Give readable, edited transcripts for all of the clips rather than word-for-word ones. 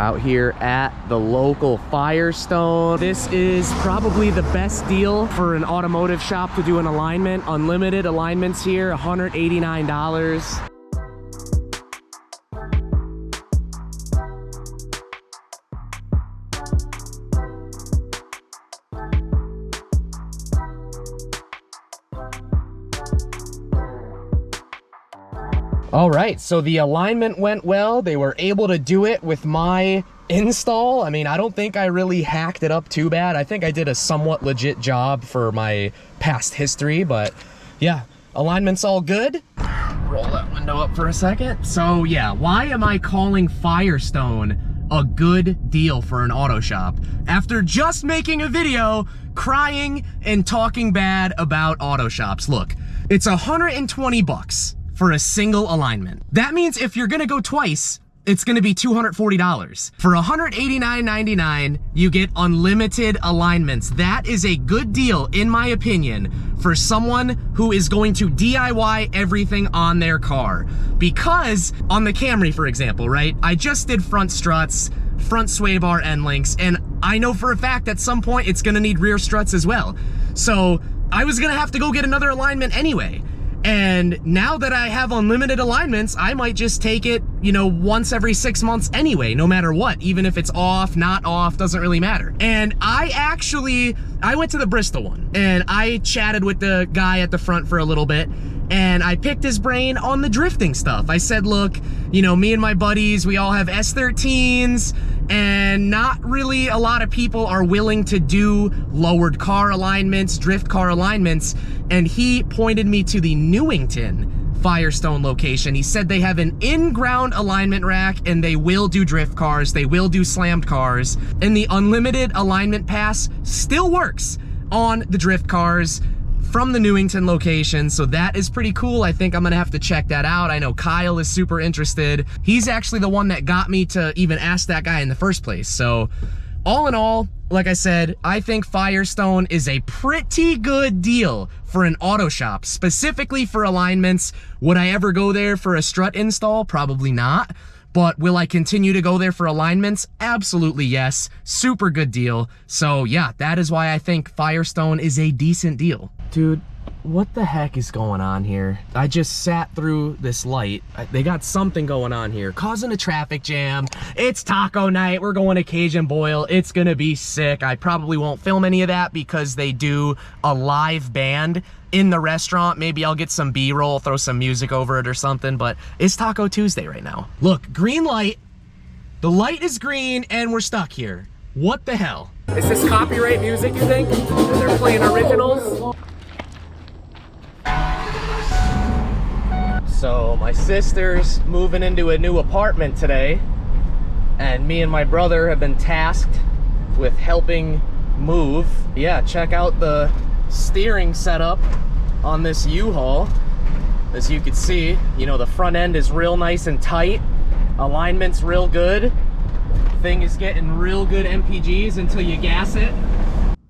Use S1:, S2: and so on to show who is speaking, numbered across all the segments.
S1: Out here at the local Firestone. This is probably the best deal for an automotive shop to do an alignment. Unlimited alignments here, $189. All right, so the alignment went well. They were able to do it with my install. I mean, I don't think I really hacked it up too bad. I think I did a somewhat legit job for my past history, but yeah, alignment's all good. Roll that window up for a second. So yeah, why am I calling Firestone a good deal for an auto shop after just making a video crying and talking bad about auto shops? Look, it's 120 bucks for a single alignment. That means if you're gonna go twice, it's gonna be $240. For $189.99, you get unlimited alignments. That is a good deal, in my opinion, for someone who is going to DIY everything on their car. Because on the Camry, for example, right? I just did front struts, front sway bar end links, and I know for a fact at some point it's gonna need rear struts as well. So I was gonna have to go get another alignment anyway. And now that I have unlimited alignments, I might just take it, you know, once every 6 months anyway, no matter what. Even if it's off, not off, doesn't really matter. And I went to the Bristol one, and I chatted with the guy at the front for a little bit, and I picked his brain on the drifting stuff. I said, look, you know, me and my buddies, we all have S13s, and not really a lot of people are willing to do lowered car alignments, drift car alignments, and he pointed me to the Newington Firestone location. He said they have an in-ground alignment rack, and they will do drift cars, they will do slammed cars, and the unlimited alignment pass still works on the drift cars from the Newington location, so that is pretty cool. I think I'm gonna have to check that out. I know Kyle is super interested. He's actually the one that got me to even ask that guy in the first place. So all in all, like I said, I think Firestone is a pretty good deal for an auto shop, specifically for alignments. Would I ever go there for a strut install? Probably not. But will I continue to go there for alignments? Absolutely yes. Super good deal. So yeah, that is why I think Firestone is a decent deal. Dude, what the heck is going on here? I just sat through this light. They got something going on here, causing a traffic jam. It's taco night. We're going to Cajun Boil. It's gonna be sick. I probably won't film any of that because they do a live band in the restaurant. Maybe I'll get some B-roll, throw some music over it or something, but it's Taco Tuesday right now. Look, green light. The light is green and we're stuck here. What the hell? Is this copyright music, you think? They're playing originals? So my sister's moving into a new apartment today, and me and my brother have been tasked with helping move. Yeah, check out the steering setup on this U-Haul. As you can see, you know, the front end is real nice and tight. Alignment's real good. Thing is getting real good MPGs until you gas it.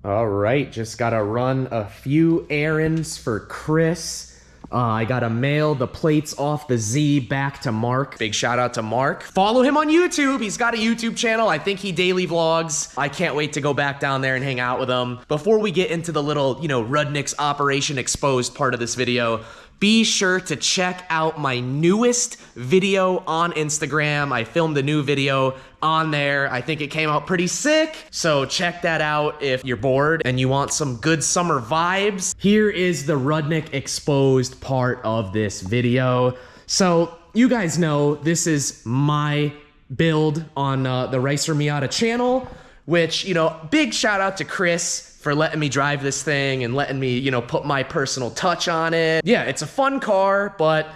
S1: All right, just gotta run a few errands for Chris. I gotta mail the plates off the Z back to Mark. Big shout out to Mark. Follow him on YouTube. He's got a YouTube channel. I think he daily vlogs. I can't wait to go back down there and hang out with him. Before we get into the little, you know, Rudnik's Operation Exposed part of this video, be sure to check out my newest video on Instagram. I filmed a new video on there. I think it came out pretty sick. So check that out if you're bored and you want some good summer vibes. Here is the Rudnik Exposed part of this video. So you guys know this is my build on the Racer Miata channel, which, you know, big shout out to Chris for letting me drive this thing and letting me, you know, put my personal touch on it. Yeah, it's a fun car, but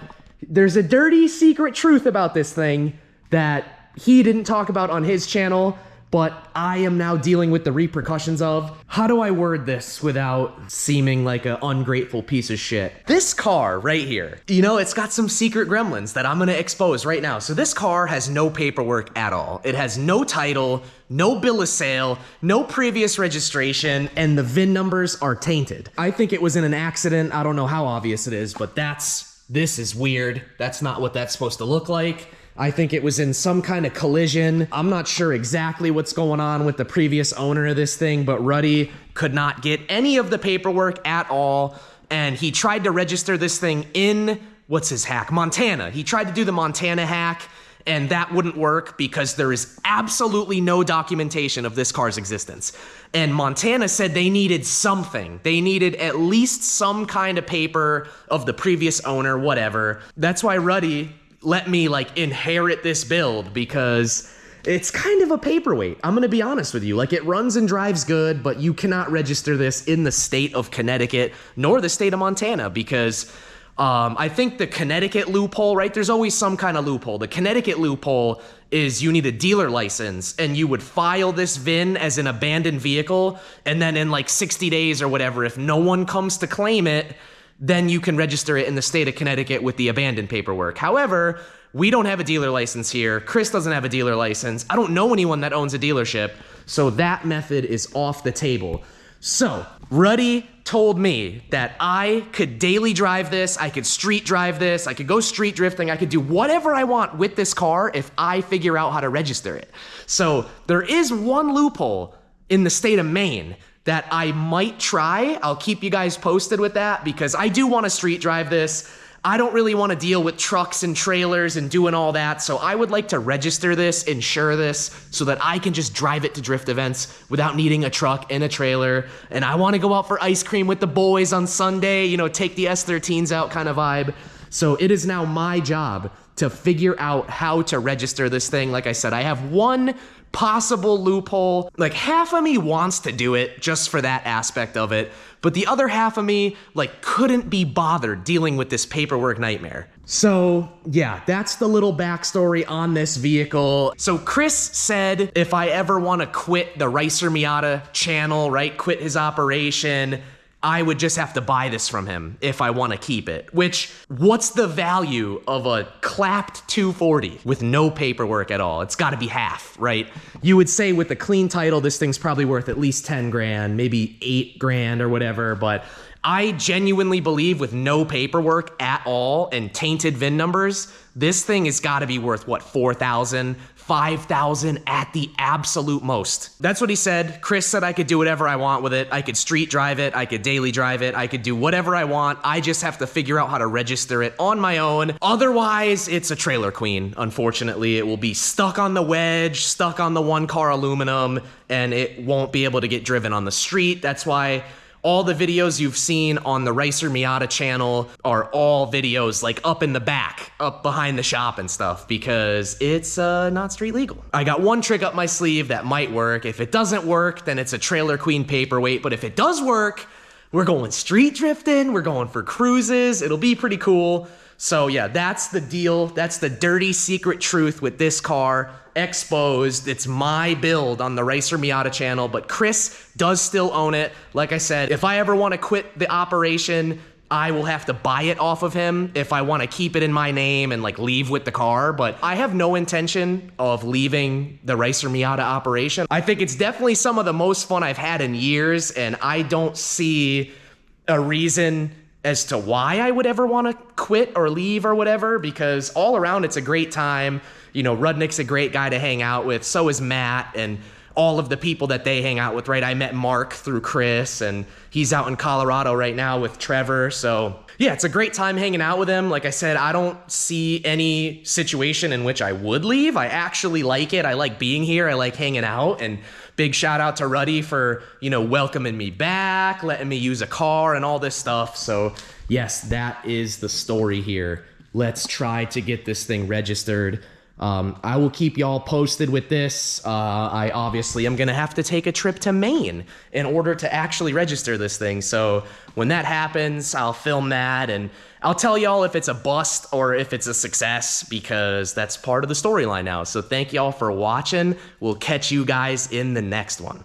S1: there's a dirty secret truth about this thing that he didn't talk about on his channel, but I am now dealing with the repercussions of. How do I word this without seeming like an ungrateful piece of shit? This car right here, you know, it's got some secret gremlins that I'm gonna expose right now. So this car has no paperwork at all. It has no title, no bill of sale, no previous registration, and the VIN numbers are tainted. I think it was in an accident. I don't know how obvious it is, but this is weird. That's not what that's supposed to look like. I think it was in some kind of collision. I'm not sure exactly what's going on with the previous owner of this thing, but Ruddy could not get any of the paperwork at all. And he tried to register this thing in, what's his hack? Montana. He tried to do the Montana hack, and that wouldn't work because there is absolutely no documentation of this car's existence. And Montana said they needed something. They needed at least some kind of paper of the previous owner, whatever. That's why Ruddy let me like inherit this build, because it's kind of a paperweight. I'm gonna be honest with you. Like, it runs and drives good, but you cannot register this in the state of Connecticut nor the state of Montana, because I think the Connecticut loophole, right? There's always some kind of loophole. The Connecticut loophole is you need a dealer license, and you would file this VIN as an abandoned vehicle, and then in like 60 days or whatever, if no one comes to claim it, then you can register it in the state of Connecticut with the abandoned paperwork. However, we don't have a dealer license here. Chris doesn't have a dealer license. I don't know anyone that owns a dealership, so that method is off the table. So, Ruddy told me that I could daily drive this, I could street drive this, I could go street drifting, I could do whatever I want with this car if I figure out how to register it. So, there is one loophole in the state of Maine that I might try. I'll keep you guys posted with that, because I do want to street drive this. I don't really want to deal with trucks and trailers and doing all that, so I would like to register this, insure this, so that I can just drive it to drift events without needing a truck and a trailer. And I want to go out for ice cream with the boys on Sunday, you know, take the S13s out kind of vibe. So it is now my job to figure out how to register this thing. Like I said, I have one possible loophole. Like, half of me wants to do it just for that aspect of it, but the other half of me like couldn't be bothered dealing with this paperwork nightmare. So yeah, that's the little backstory on this vehicle. So Chris said if I ever want to quit the Ricer Miata channel, right, quit his operation, I would just have to buy this from him if I want to keep it. Which, what's the value of a clapped 240 with no paperwork at all? It's got to be half, right? You would say with a clean title, this thing's probably worth at least 10 grand, maybe 8 grand or whatever, but I genuinely believe with no paperwork at all and tainted VIN numbers, this thing has got to be worth, what, 4,000, 5,000 at the absolute most. That's what he said. Chris said I could do whatever I want with it. I could street drive it. I could daily drive it. I could do whatever I want. I just have to figure out how to register it on my own. Otherwise, it's a trailer queen. Unfortunately, it will be stuck on the wedge, stuck on the one car aluminum, and it won't be able to get driven on the street. That's why all the videos you've seen on the Ricer Miata channel are all videos like up in the back, up behind the shop and stuff, because it's not street legal. I got one trick up my sleeve that might work. If it doesn't work, then it's a trailer queen paperweight. But if it does work, we're going street drifting, we're going for cruises. It'll be pretty cool. So yeah, that's the deal. That's the dirty secret truth with this car. Exposed. It's my build on the Ricer Miata channel, but Chris does still own it. Like I said, if I ever want to quit the operation, I will have to buy it off of him if I want to keep it in my name and like leave with the car. But I have no intention of leaving the Ricer Miata operation. I think it's definitely some of the most fun I've had in years, and I don't see a reason as to why I would ever want to quit or leave or whatever, because all around it's a great time. You know, Rudnik's a great guy to hang out with. So is Matt and all of the people that they hang out with, right? I met Mark through Chris, and he's out in Colorado right now with Trevor. So yeah, it's a great time hanging out with him. Like I said, I don't see any situation in which I would leave. I actually like it. I like being here. I like hanging out. And big shout out to Ruddy for, you know, welcoming me back, letting me use a car and all this stuff. So yes, that is the story here. Let's try to get this thing registered. I will keep y'all posted with this. I obviously am going to have to take a trip to Maine in order to actually register this thing. So when that happens, I'll film that and I'll tell y'all if it's a bust or if it's a success, because that's part of the storyline now. So thank y'all for watching. We'll catch you guys in the next one.